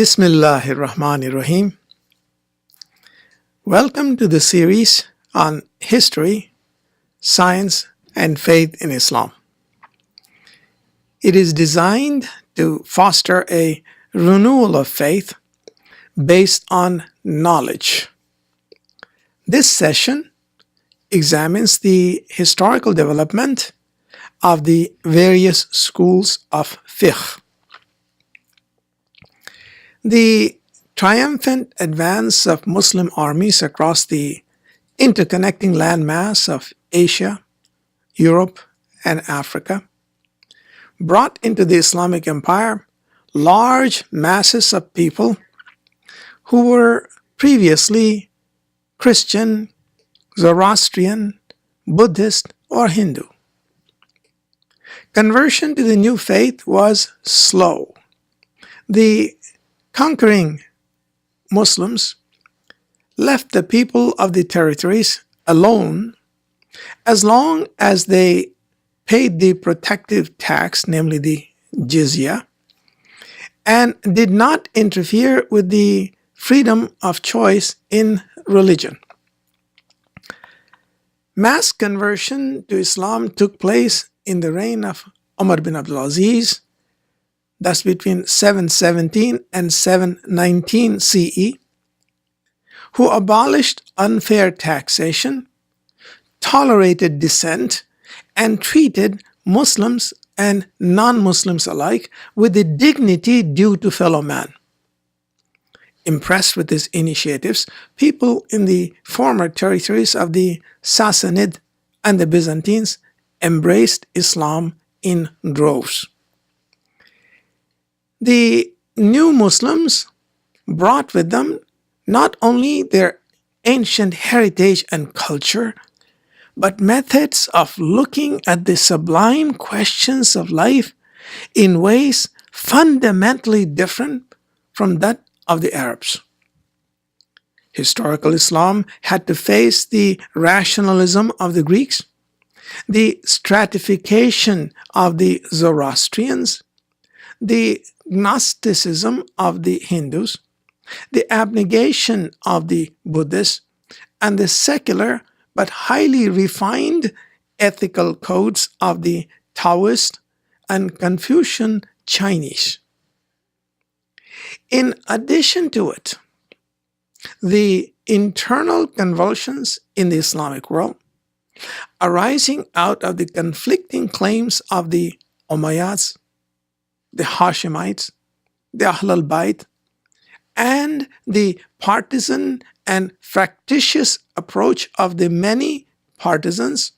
Bismillahir Rahmanir Rahim. Welcome to the series on history, science, and faith in Islam. It is designed to foster a renewal of faith based on knowledge. This session examines the historical development of the various schools of fiqh. The triumphant advance of Muslim armies across the interconnecting landmass of Asia, Europe, and Africa brought into the Islamic Empire large masses of people who were previously Christian, Zoroastrian, Buddhist, or Hindu. Conversion to the new faith was slow. The conquering Muslims left the people of the territories alone as long as they paid the protective tax, namely the jizya, and did not interfere with the freedom of choice in religion. Mass conversion to Islam took place in the reign of Umar bin Abdul Aziz, that's between 717 and 719 CE, who abolished unfair taxation, tolerated dissent, and treated Muslims and non-Muslims alike with the dignity due to fellow man. Impressed with his initiatives, people in the former territories of the Sassanid and the Byzantines embraced Islam in droves. The new Muslims brought with them not only their ancient heritage and culture, but methods of looking at the sublime questions of life in ways fundamentally different from that of the Arabs. Historical Islam had to face the rationalism of the Greeks, the stratification of the Zoroastrians, the Gnosticism of the Hindus, the abnegation of the Buddhists, and the secular but highly refined ethical codes of the Taoist and Confucian Chinese. In addition to it, the internal convulsions in the Islamic world, arising out of the conflicting claims of the Umayyads, the Hashemites, the Ahlul Bayt, and the partisan and factitious approach of the many partisans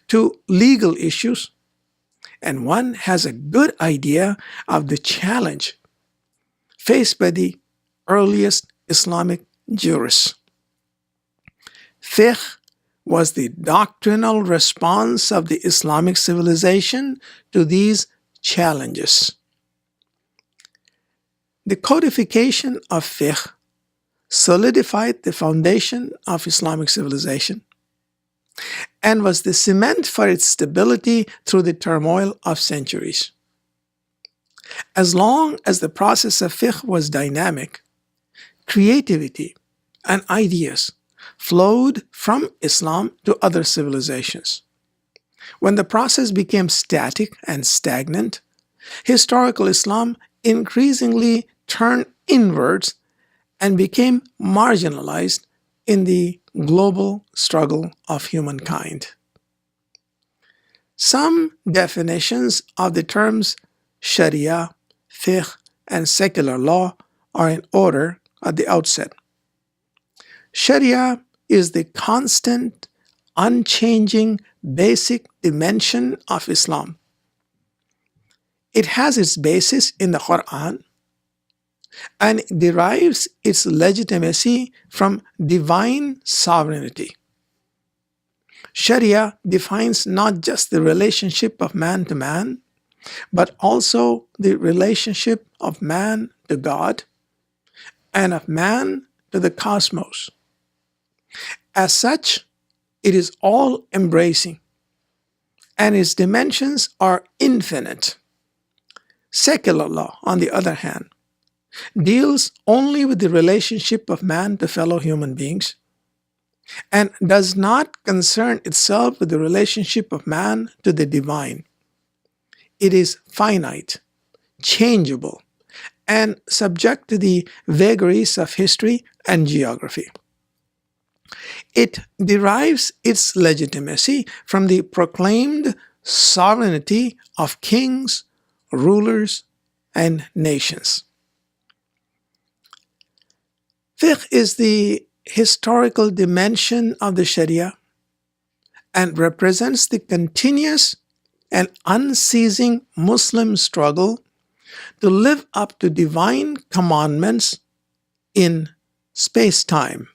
to legal issues, and one has a good idea of the challenge faced by the earliest Islamic jurists. Fiqh was the doctrinal response of the Islamic civilization to these challenges. The codification of fiqh solidified the foundation of Islamic civilization and was the cement for its stability through the turmoil of centuries. As long as the process of fiqh was dynamic, creativity and ideas flowed from Islam to other civilizations. When the process became static and stagnant, historical Islam increasingly turned inwards and became marginalized in the global struggle of humankind. Some definitions of the terms Sharia, fiqh, and secular law are in order at the outset. Sharia is the constant, unchanging, basic dimension of Islam. It has its basis in the Quran and derives its legitimacy from divine sovereignty. Sharia defines not just the relationship of man to man, but also the relationship of man to God and of man to the cosmos. As such, it is all-embracing, and its dimensions are infinite. Secular law, on the other hand, deals only with the relationship of man to fellow human beings, and does not concern itself with the relationship of man to the divine. It is finite, changeable, and subject to the vagaries of history and geography. It derives its legitimacy from the proclaimed sovereignty of kings, rulers, and nations. Fiqh is the historical dimension of the Sharia and represents the continuous and unceasing Muslim struggle to live up to divine commandments in space-time.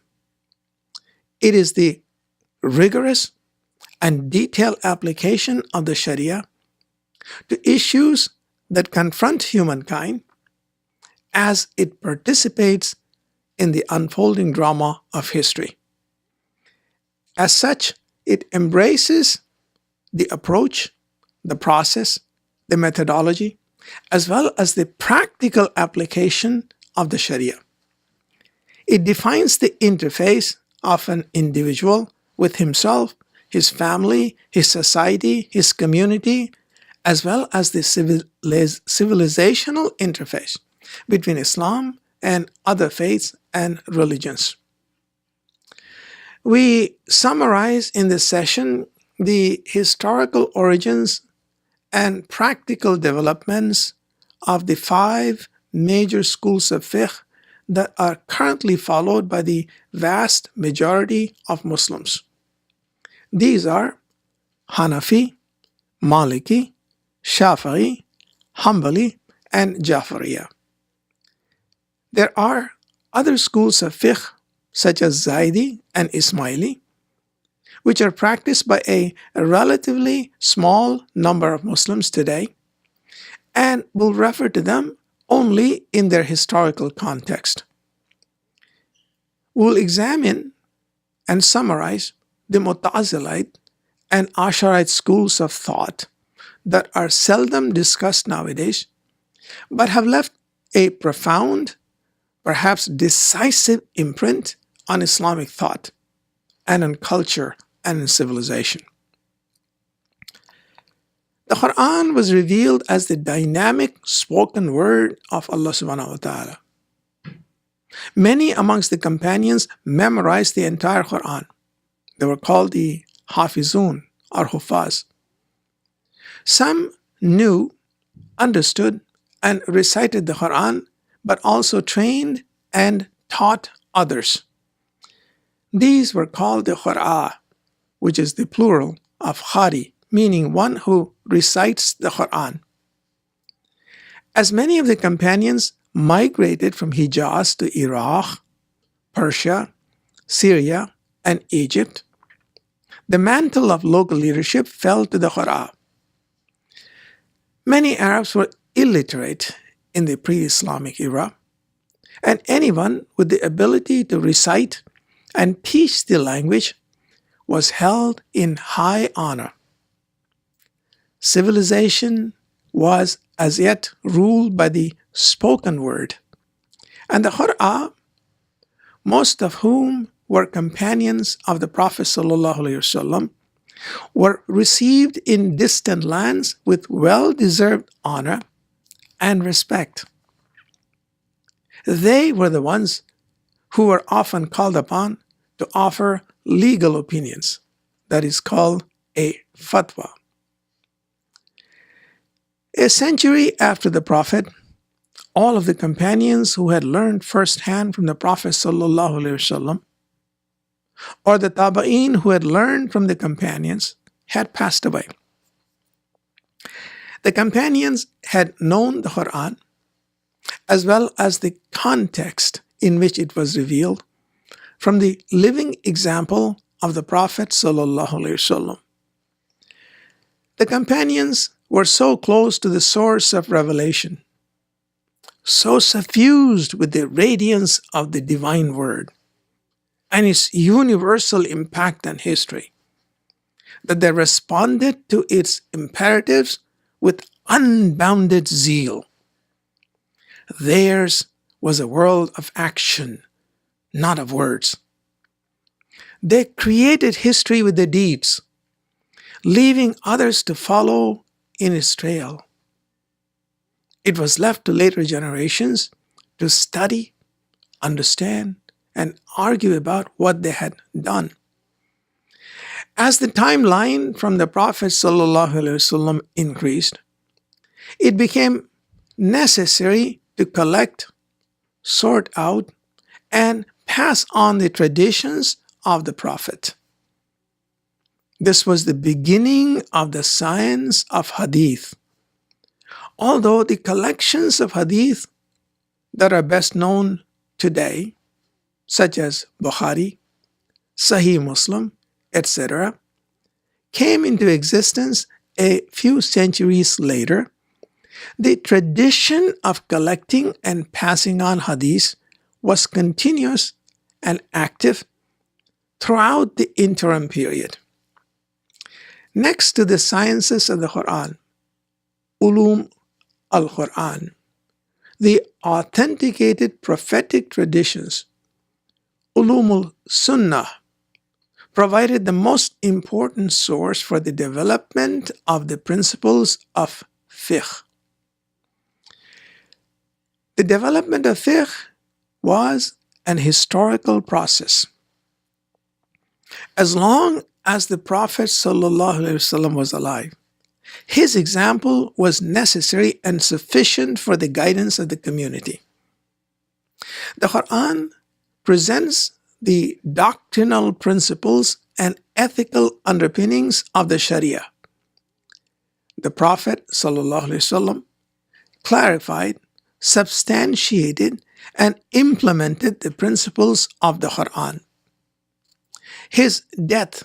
It is the rigorous and detailed application of the Sharia to issues that confront humankind as it participates in the unfolding drama of history. As such, it embraces the approach, the process, the methodology, as well as the practical application of the Sharia. It defines the interface of an individual with himself, his family, his society, his community, as well as the civilizational interface between Islam and other faiths and religions. We summarize in this session the historical origins and practical developments of the 5 major schools of fiqh that are currently followed by the vast majority of Muslims. These are Hanafi, Maliki, Shafi'i, Hanbali, and Jafariya. There are other schools of fiqh such as Zaidi and Ismaili, which are practiced by a relatively small number of Muslims today, and will refer to them only in their historical context. We'll examine and summarize the Mu'tazilite and Asharite schools of thought that are seldom discussed nowadays, but have left a profound, perhaps decisive imprint on Islamic thought and on culture and in civilization. The Quran was revealed as the dynamic spoken word of Allah subhanahu wa ta'ala. Many amongst the companions memorized the entire Quran. They were called the Hafizun or Hufaz. Some knew, understood, and recited the Quran, but also trained and taught others. These were called the Qur'a, which is the plural of Qari, meaning one who recites the Quran. As many of the companions migrated from Hijaz to Iraq, Persia, Syria, and Egypt, the mantle of local leadership fell to the Qur'a. Many Arabs were illiterate in the pre-Islamic era, and anyone with the ability to recite and teach the language was held in high honor. Civilization was as yet ruled by the spoken word, and the Qur'a, most of whom were companions of the Prophet ﷺ, were received in distant lands with well-deserved honor and respect. They were the ones who were often called upon to offer legal opinions. That is called a fatwa. A century after the Prophet, all of the companions who had learned firsthand from the Prophet ﷺ, or the Tabi'een who had learned from the companions, had passed away. The companions had known the Quran, as well as the context in which it was revealed, from the living example of the Prophet ﷺ. The companions were so close to the source of revelation, so suffused with the radiance of the divine word and its universal impact on history, that they responded to its imperatives with unbounded zeal. Theirs was a world of action, not of words. They created history with their deeds, leaving others to follow in its trail. It was left to later generations to study, understand, and argue about what they had done. As the timeline from the Prophet ﷺ increased, it became necessary to collect, sort out, and pass on the traditions of the Prophet. This was the beginning of the science of Hadith. Although the collections of Hadith that are best known today, such as Bukhari, Sahih Muslim, etc., came into existence a few centuries later, the tradition of collecting and passing on hadith was continuous and active throughout the interim period. Next to the sciences of the Quran, Ulum al-Quran, the authenticated prophetic traditions, Ulumul Sunnah, provided the most important source for the development of the principles of fiqh. The development of fiqh was an historical process. As long as the Prophet ﷺ was alive, his example was necessary and sufficient for the guidance of the community. The Quran presents the doctrinal principles and ethical underpinnings of the Sharia. The Prophet ﷺ clarified, substantiated, and implemented the principles of the Quran. His death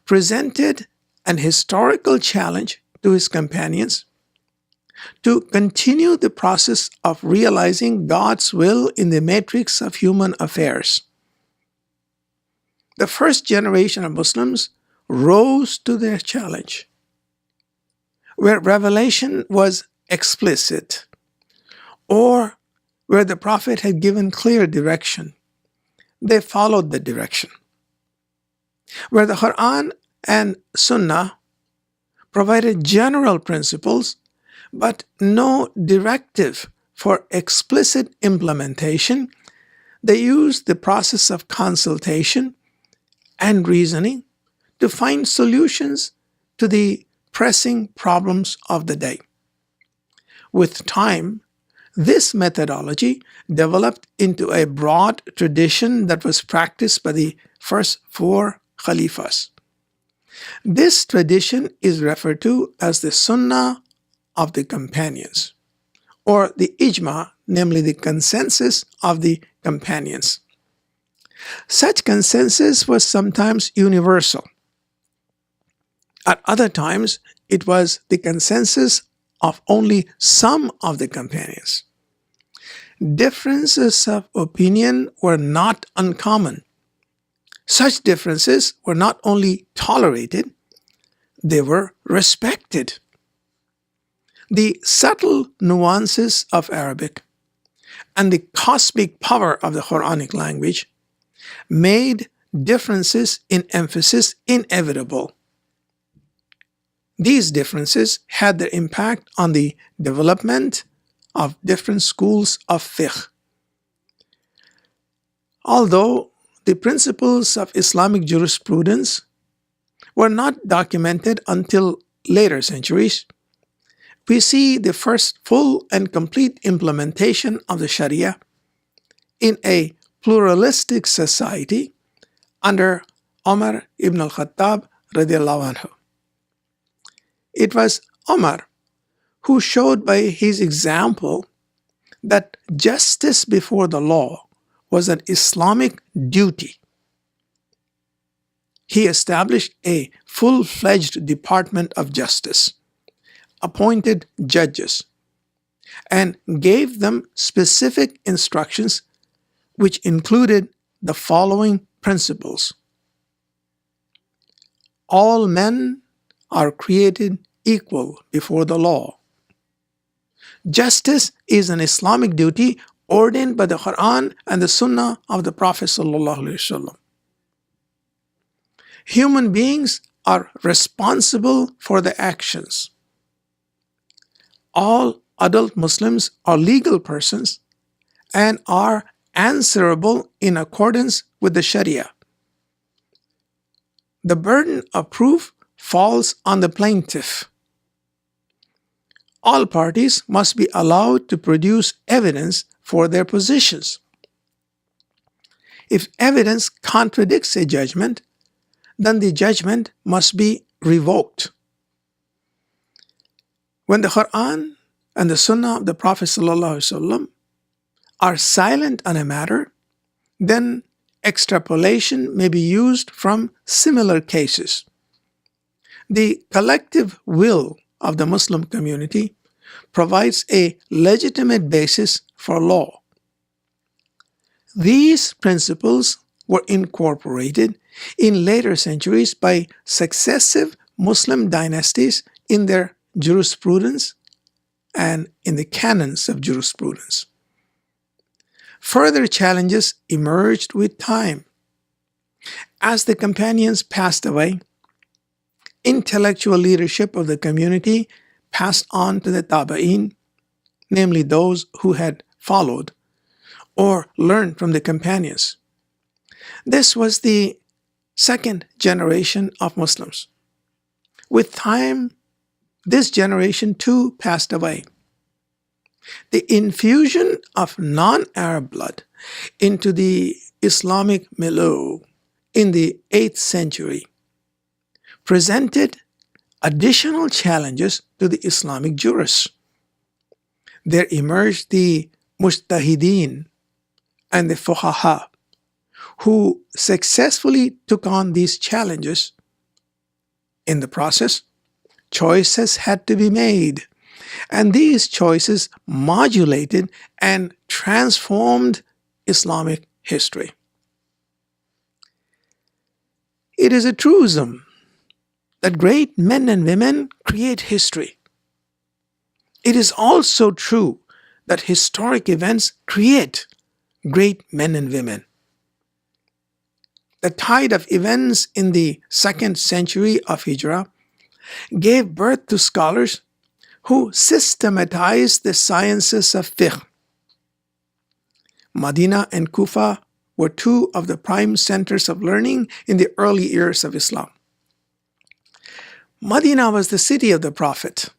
presented an historical challenge to his companions to continue the process of realizing God's will in the matrix of human affairs. The first generation of Muslims rose to their challenge. Where revelation was explicit, or where the Prophet had given clear direction, they followed the direction. Where the Quran and Sunnah provided general principles, but no directive for explicit implementation, they used the process of consultation and reasoning to find solutions to the pressing problems of the day. With time, this methodology developed into a broad tradition that was practiced by the first 4 Caliphs. This tradition is referred to as the Sunnah of the companions, or the Ijma, namely the consensus of the companions. Such consensus was sometimes universal. At other times, it was the consensus of only some of the companions. Differences of opinion were not uncommon. Such differences were not only tolerated, they were respected. The subtle nuances of Arabic and the cosmic power of the Quranic language made differences in emphasis inevitable. These differences had their impact on the development of different schools of fiqh. Although the principles of Islamic jurisprudence were not documented until later centuries, we see the first full and complete implementation of the Sharia in a pluralistic society under Umar ibn al-Khattab radiallahu anhu. It was Umar who showed by his example that justice before the law was an Islamic duty. He established a full-fledged Department of Justice, appointed judges, and gave them specific instructions which included the following principles. All men are created equal before the law. Justice is an Islamic duty ordained by the Quran and the Sunnah of the Prophet ﷺ. Human beings are responsible for their actions. All adult Muslims are legal persons and are answerable in accordance with the Sharia. The burden of proof falls on the plaintiff. All parties must be allowed to produce evidence for their positions. If evidence contradicts a judgment, then the judgment must be revoked. When the Quran and the Sunnah of the Prophet ﷺ are silent on a matter, then extrapolation may be used from similar cases. The collective will of the Muslim community provides a legitimate basis for law. These principles were incorporated in later centuries by successive Muslim dynasties in their jurisprudence and in the canons of jurisprudence. Further challenges emerged with time. As the companions passed away, intellectual leadership of the community passed on to the tabi'in, namely those who had followed or learned from the companions. This was the second generation of Muslims. With time, this generation too passed away. The infusion of non-Arab blood into the Islamic milieu in the 8th century presented additional challenges to the Islamic jurists. There emerged the mujtahideen and the fuqaha, who successfully took on these challenges. In the process, choices had to be made, and these choices modulated and transformed Islamic history. It is a truism that great men and women create history. It is also true that historic events create great men and women. The tide of events in the 2nd century of Hijrah gave birth to scholars who systematized the sciences of fiqh. Medina and Kufa were two of the prime centers of learning in the early years of Islam. Medina was the city of the Prophet,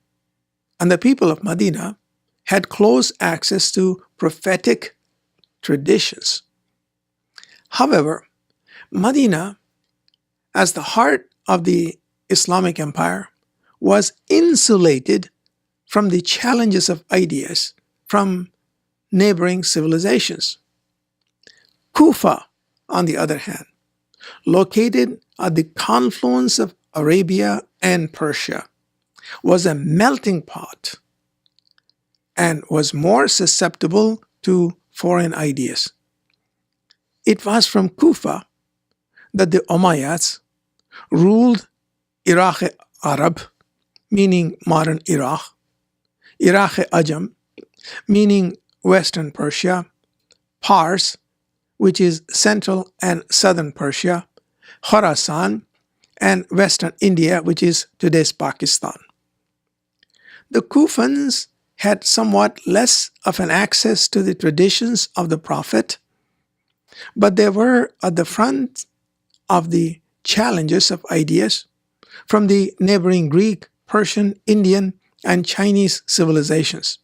and the people of Medina had close access to prophetic traditions. However, Medina, as the heart of the Islamic empire, was insulated from the challenges of ideas from neighboring civilizations. Kufa, on the other hand, located at the confluence of Arabia and Persia, was a melting pot and was more susceptible to foreign ideas. It was from Kufa that the Umayyads ruled Iraq Arab, meaning modern Iraq, Iraq Ajam, meaning Western Persia, Pars, which is Central and Southern Persia, Khorasan, and Western India, which is today's Pakistan. The Kufans had somewhat less of an access to the traditions of the Prophet, but they were at the front of the challenges of ideas from the neighboring Greek, Persian, Indian, and Chinese civilizations.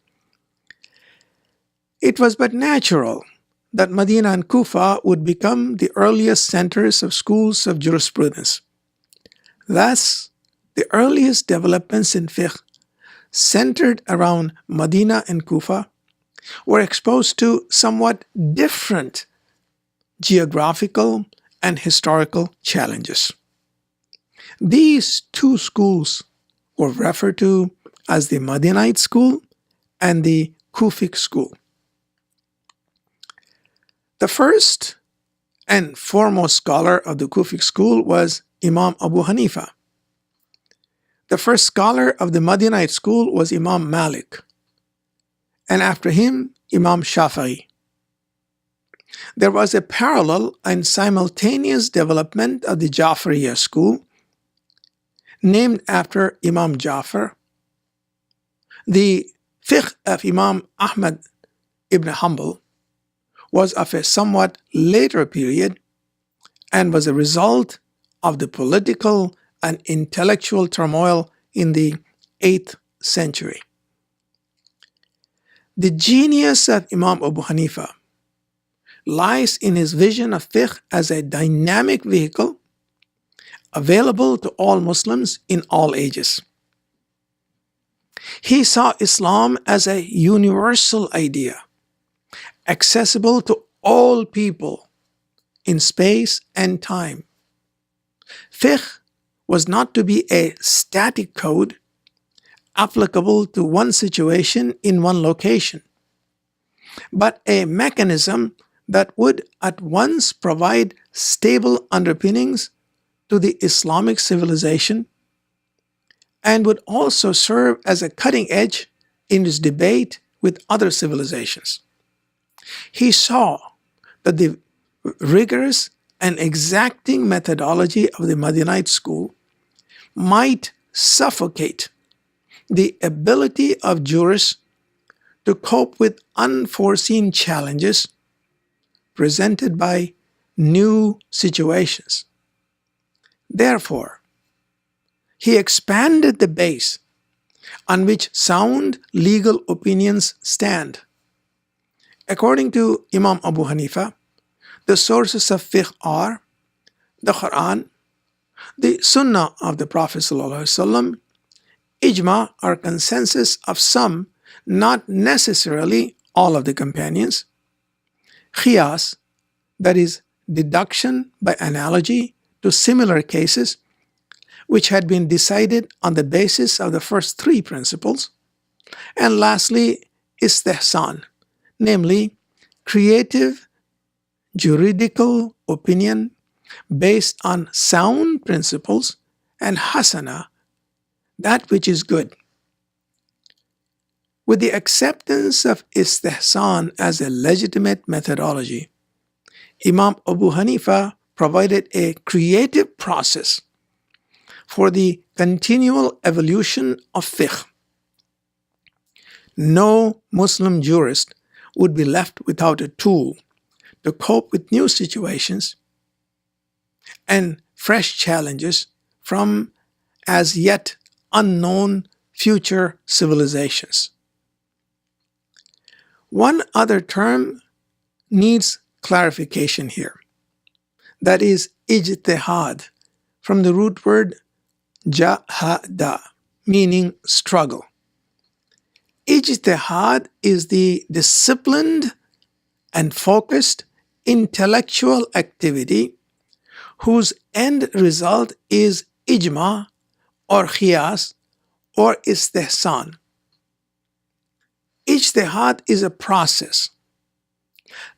It was but natural that Medina and Kufa would become the earliest centers of schools of jurisprudence. Thus, the earliest developments in fiqh centered around Medina and Kufa were exposed to somewhat different geographical and historical challenges. These two schools were referred to as the Madinite school and the Kufic school. The first and foremost scholar of the Kufic school was Imam Abu Hanifa. The first scholar of the Madinite school was Imam Malik, and after him, Imam Shafi'i. There was a parallel and simultaneous development of the Ja'fariya school, named after Imam Ja'far. The fiqh of Imam Ahmed ibn Hanbal was of a somewhat later period and was a result of the political and intellectual turmoil in the 8th century. The genius of Imam Abu Hanifa lies in his vision of fiqh as a dynamic vehicle available to all Muslims in all ages. He saw Islam as a universal idea, accessible to all people in space and time. Fiqh was not to be a static code applicable to one situation in one location, but a mechanism that would at once provide stable underpinnings to the Islamic civilization and would also serve as a cutting edge in its debate with other civilizations. He saw that the rigorous and exacting methodology of the Madinite school might suffocate the ability of jurists to cope with unforeseen challenges presented by new situations. Therefore, he expanded the base on which sound legal opinions stand. According to Imam Abu Hanifa, the sources of fiqh are the Quran, the Sunnah of the Prophet ﷺ, ijma or consensus of some, not necessarily all of the companions, qiyas, that is, deduction by analogy to similar cases which had been decided on the basis of the first three principles, and lastly, istihsan, namely, creative juridical opinion based on sound principles, and hasana, that which is good. With the acceptance of istihsan as a legitimate methodology, Imam Abu Hanifa provided a creative process for the continual evolution of fiqh. No Muslim jurist would be left without a tool to cope with new situations and fresh challenges from as yet unknown future civilizations. One other term needs clarification here. That is ijtihad, from the root word jahada, meaning struggle. Ijtihad is the disciplined and focused intellectual activity whose end result is ijma or qiyas or istihsan. Ijtihad is a process.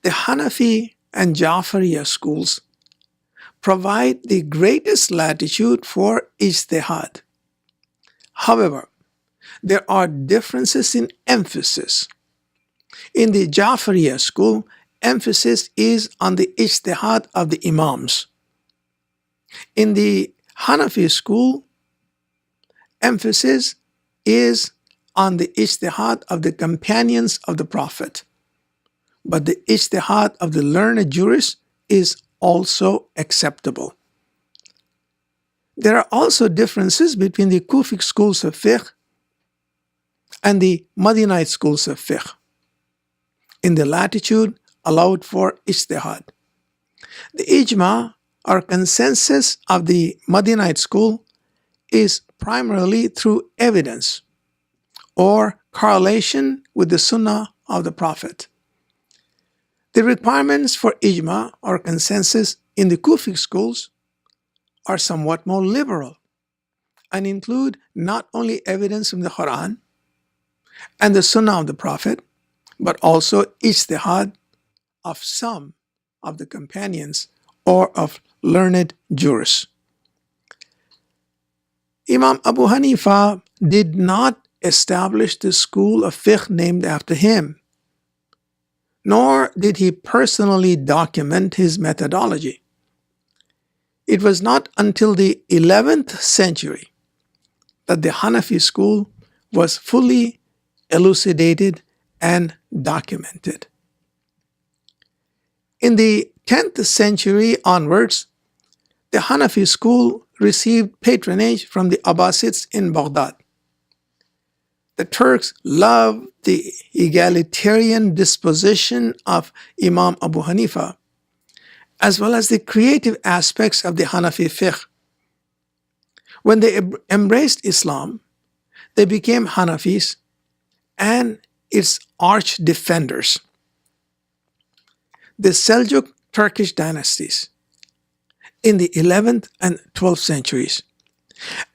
The Hanafi and Ja'fariya schools provide the greatest latitude for ijtihad. However, there are differences in emphasis. In the Ja'fariya school, emphasis is on the ijtihad of the imams. In the Hanafi school, emphasis is on the ijtihad of the companions of the Prophet. But the ijtihad of the learned jurists is also acceptable. There are also differences between the Kufic schools of fiqh and the Madinite schools of fiqh in the latitude allowed for ijtihad. The ijma or consensus of the Madinite school is primarily through evidence or correlation with the Sunnah of the Prophet. The requirements for ijma or consensus in the Kufic schools are somewhat more liberal and include not only evidence from the Quran and the Sunnah of the Prophet, but also ijtihad of some of the companions or of learned jurists. Imam Abu Hanifa did not establish the school of fiqh named after him, nor did he personally document his methodology. It was not until the 11th century that the Hanafi school was fully elucidated and documented. In the 10th century onwards, the Hanafi school received patronage from the Abbasids in Baghdad. The Turks loved the egalitarian disposition of Imam Abu Hanifa, as well as the creative aspects of the Hanafi fiqh. When they embraced Islam, they became Hanafis and its arch defenders. The Seljuk Turkish dynasties in the 11th and 12th centuries,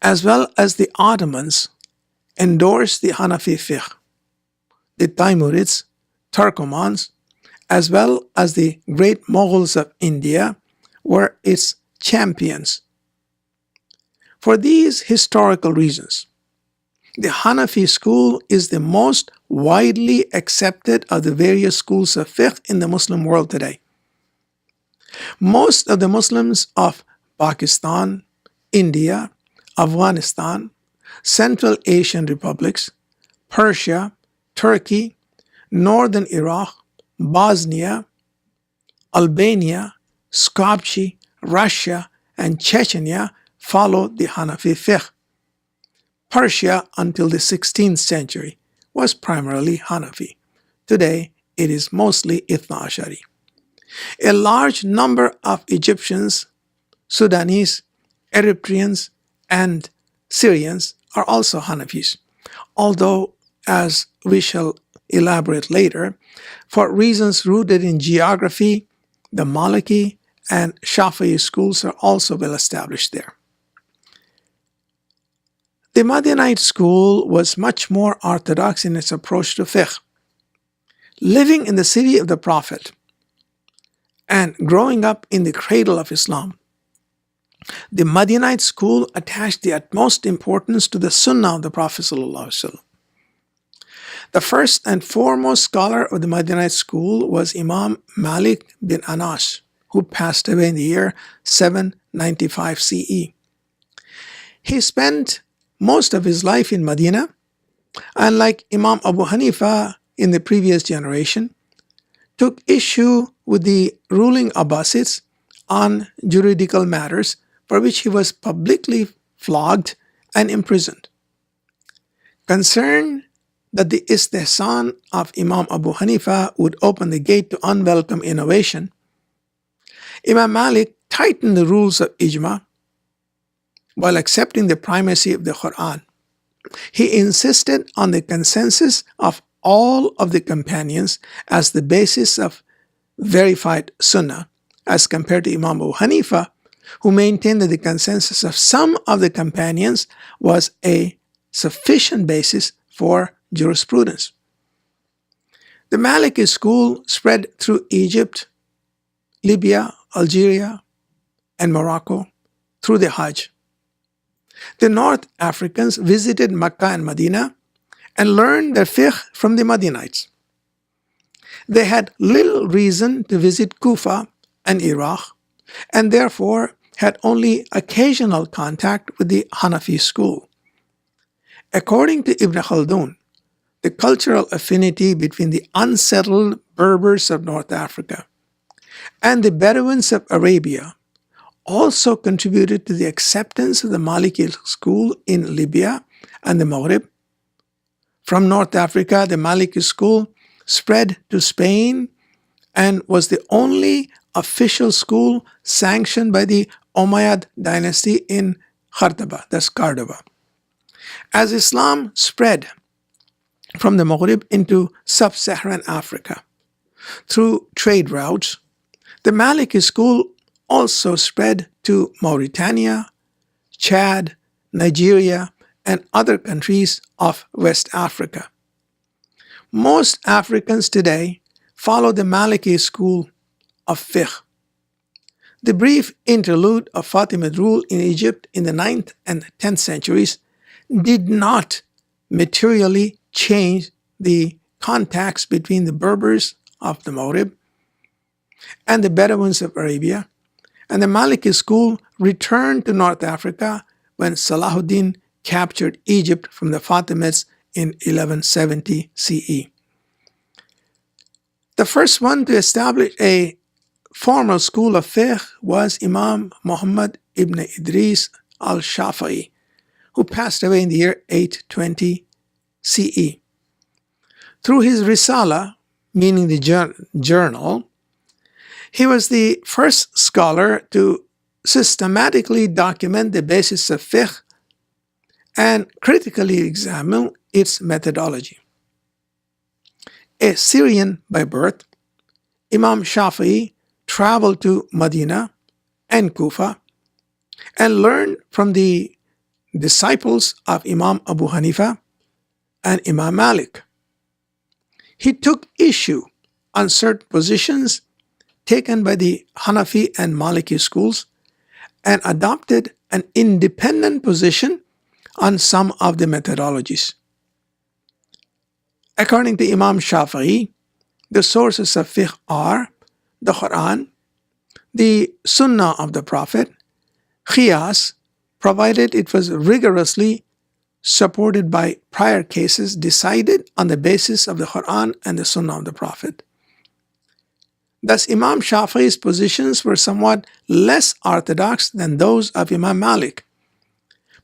as well as the Ottomans, endorsed the Hanafi fiqh. The Timurids, Turkomans, as well as the great Mughals of India were its champions. For these historical reasons, the Hanafi school is the most widely accepted of the various schools of fiqh in the Muslim world today. Most of the Muslims of Pakistan, India, Afghanistan, Central Asian republics, Persia, Turkey, Northern Iraq, Bosnia, Albania, Skopje, Russia, and Chechnya followed the Hanafi fiqh. Persia, until the 16th century, was primarily Hanafi. Today, it is mostly Ithna Ashari. A large number of Egyptians, Sudanese, Eritreans, and Syrians are also Hanafis, although, as we shall elaborate later, for reasons rooted in geography, the Maliki and Shafi'i schools are also well established there. The Madinite school was much more orthodox in its approach to fiqh. Living in the city of the Prophet and growing up in the cradle of Islam, the Madinite school attached the utmost importance to the Sunnah of the Prophet ﷺ. The first and foremost scholar of the Madinite school was Imam Malik bin Anas, who passed away in the year 795 CE. He spent most of his life in Medina, and like Imam Abu Hanifa in the previous generation, took issue with the ruling Abbasids on juridical matters for which he was publicly flogged and imprisoned. Concerned that the istihsan of Imam Abu Hanifa would open the gate to unwelcome innovation, Imam Malik tightened the rules of ijma while accepting the primacy of the Quran. He insisted on the consensus of all of the companions as the basis of verified sunnah, as compared to Imam Abu Hanifa, who maintained that the consensus of some of the companions was a sufficient basis for jurisprudence. The Maliki school spread through Egypt, Libya, Algeria, and Morocco through the Hajj. The North Africans visited Mecca and Medina and learned their fiqh from the Madinites. They had little reason to visit Kufa and Iraq, and therefore had only occasional contact with the Hanafi school. According to Ibn Khaldun, the cultural affinity between the unsettled Berbers of North Africa and the Bedouins of Arabia also contributed to the acceptance of the Maliki school in Libya and the Maghrib. From North Africa, the Maliki school spread to Spain and was the only official school sanctioned by the Umayyad dynasty in Khartaba, that's Cordoba. As Islam spread from the Maghrib into sub-Saharan Africa through trade routes, the Maliki school also spread to Mauritania, Chad, Nigeria, and other countries of West Africa. Most Africans today follow the Maliki school of fiqh. The brief interlude of Fatimid rule in Egypt in the 9th and 10th centuries did not materially change the contacts between the Berbers of the Maghrib and the Bedouins of Arabia, and the Maliki school returned to North Africa when Salahuddin captured Egypt from the Fatimids in 1170 CE. The first one to establish a formal school of fiqh was Imam Muhammad ibn Idris al-Shafi'i, who passed away in the year 820 CE. Through his Risala, meaning the journal, he was the first scholar to systematically document the basis of fiqh and critically examine its methodology. A Syrian by birth, Imam Shafi'i traveled to Medina and Kufa and learned from the disciples of Imam Abu Hanifa and Imam Malik. He took issue on certain positions taken by the Hanafi and Maliki schools and adopted an independent position on some of the methodologies. According to Imam Shafi'i, the sources of fiqh are the Quran, the Sunnah of the Prophet, Qiyas, provided it was rigorously supported by prior cases decided on the basis of the Quran and the Sunnah of the Prophet. Thus, Imam Shafi'i's positions were somewhat less orthodox than those of Imam Malik,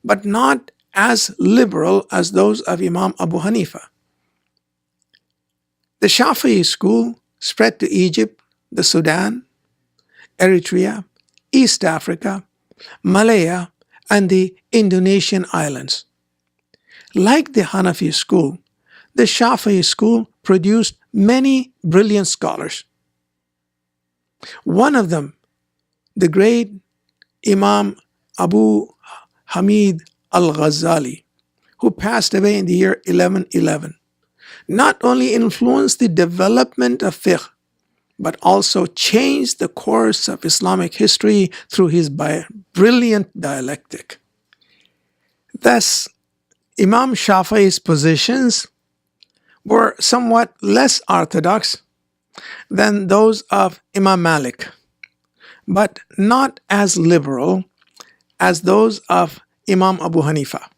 but not as liberal as those of Imam Abu Hanifa. The Shafi'i school spread to Egypt, the Sudan, Eritrea, East Africa, Malaya, and the Indonesian islands. Like the Hanafi school, the Shafi'i school produced many brilliant scholars. One of them, the great Imam Abu Hamid al-Ghazali, who passed away in the year 1111, not only influenced the development of fiqh, but also changed the course of Islamic history through his brilliant dialectic. Thus, Imam Shafi'i's positions were somewhat less orthodox than those of Imam Malik, but not as liberal as those of Imam Abu Hanifa.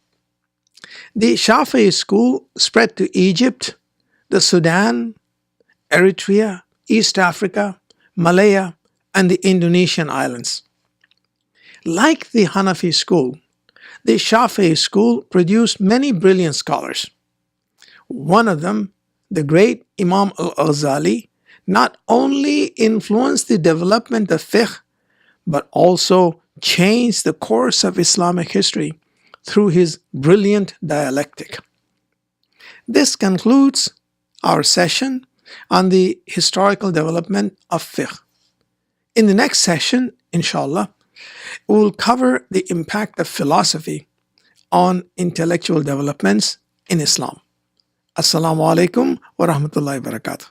The Shafi'i school spread to Egypt, the Sudan, Eritrea, East Africa, Malaya, and the Indonesian islands. Like the Hanafi school, the Shafi'i school produced many brilliant scholars. One of them, the great Imam al-Ghazali, not only influenced the development of fiqh, but also changed the course of Islamic history through his brilliant dialectic. This concludes our session on the historical development of fiqh. In the next session, inshallah, we will cover the impact of philosophy on intellectual developments in Islam. Assalamu alaikum wa rahmatullahi wa barakatuh.